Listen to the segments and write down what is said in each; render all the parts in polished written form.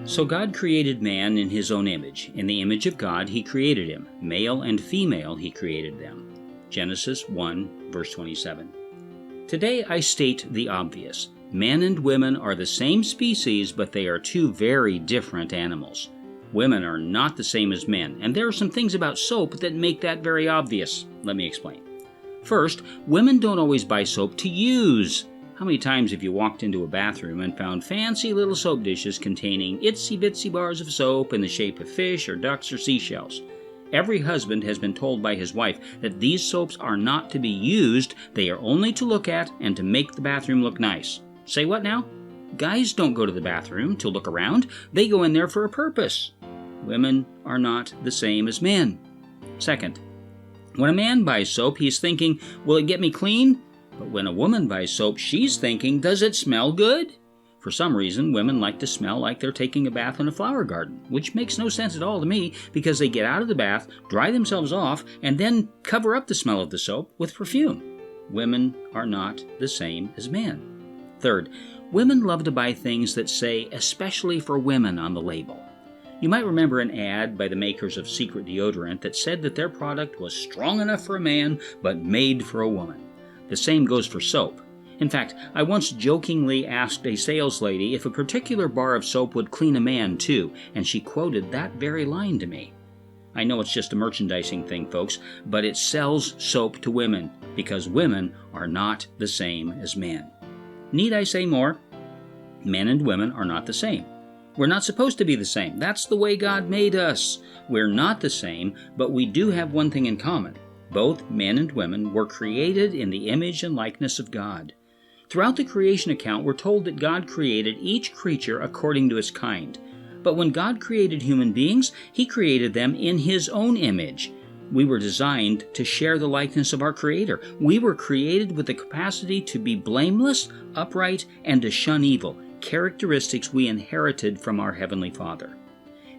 So God created man in his own image. In the image of God he created him. Male and female he created them. Genesis 1, verse 27. Today I state the obvious. Men and women are the same species, but they are two very different animals. Women are not the same as men, and there are some things about soap that make that very obvious. Let me explain. First, women don't always buy soap to use. How many times have you walked into a bathroom and found fancy little soap dishes containing itsy-bitsy bars of soap in the shape of fish or ducks or seashells? Every husband has been told by his wife that these soaps are not to be used, they are only to look at and to make the bathroom look nice. Say what now? Guys don't go to the bathroom to look around, they go in there for a purpose. Women are not the same as men. Second, when a man buys soap, he's thinking, will it get me clean? But when a woman buys soap, she's thinking, does it smell good? For some reason, women like to smell like they're taking a bath in a flower garden, which makes no sense at all to me because they get out of the bath, dry themselves off, and then cover up the smell of the soap with perfume. Women are not the same as men. Third, women love to buy things that say especially for women on the label. You might remember an ad by the makers of secret deodorant that said that their product was strong enough for a man but made for a woman. The same goes for soap. In fact, I once jokingly asked a sales lady if a particular bar of soap would clean a man too, and she quoted that very line to me. I know it's just a merchandising thing, folks, but it sells soap to women because women are not the same as men. Need I say more? Men and women are not the same. We're not supposed to be the same. That's the way God made us. We're not the same, but we do have one thing in common. Both men and women were created in the image and likeness of God. Throughout the creation account, we're told that God created each creature according to its kind. But when God created human beings, He created them in His own image. We were designed to share the likeness of our Creator. We were created with the capacity to be blameless, upright, and to shun evil, characteristics we inherited from our Heavenly Father.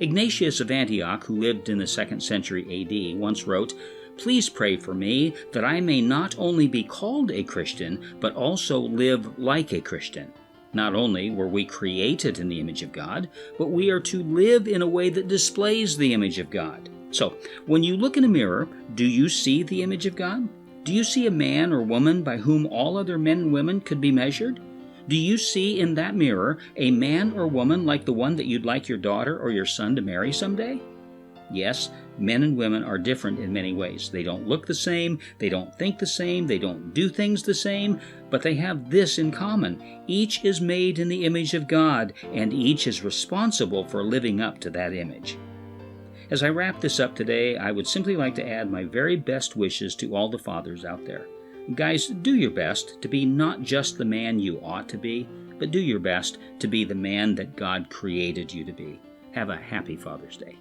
Ignatius of Antioch, who lived in the 2nd century A.D., once wrote, "Please pray for me that I may not only be called a Christian, but also live like a Christian." Not only were we created in the image of God, but we are to live in a way that displays the image of God. So, when you look in a mirror, do you see the image of God? Do you see a man or woman by whom all other men and women could be measured? Do you see in that mirror a man or woman like the one that you'd like your daughter or your son to marry someday? Yes, men and women are different in many ways. They don't look the same, they don't think the same, they don't do things the same, but they have this in common. Each is made in the image of God, and each is responsible for living up to that image. As I wrap this up today, I would simply like to add my very best wishes to all the fathers out there. Guys, do your best to be not just the man you ought to be, but do your best to be the man that God created you to be. Have a happy Father's Day.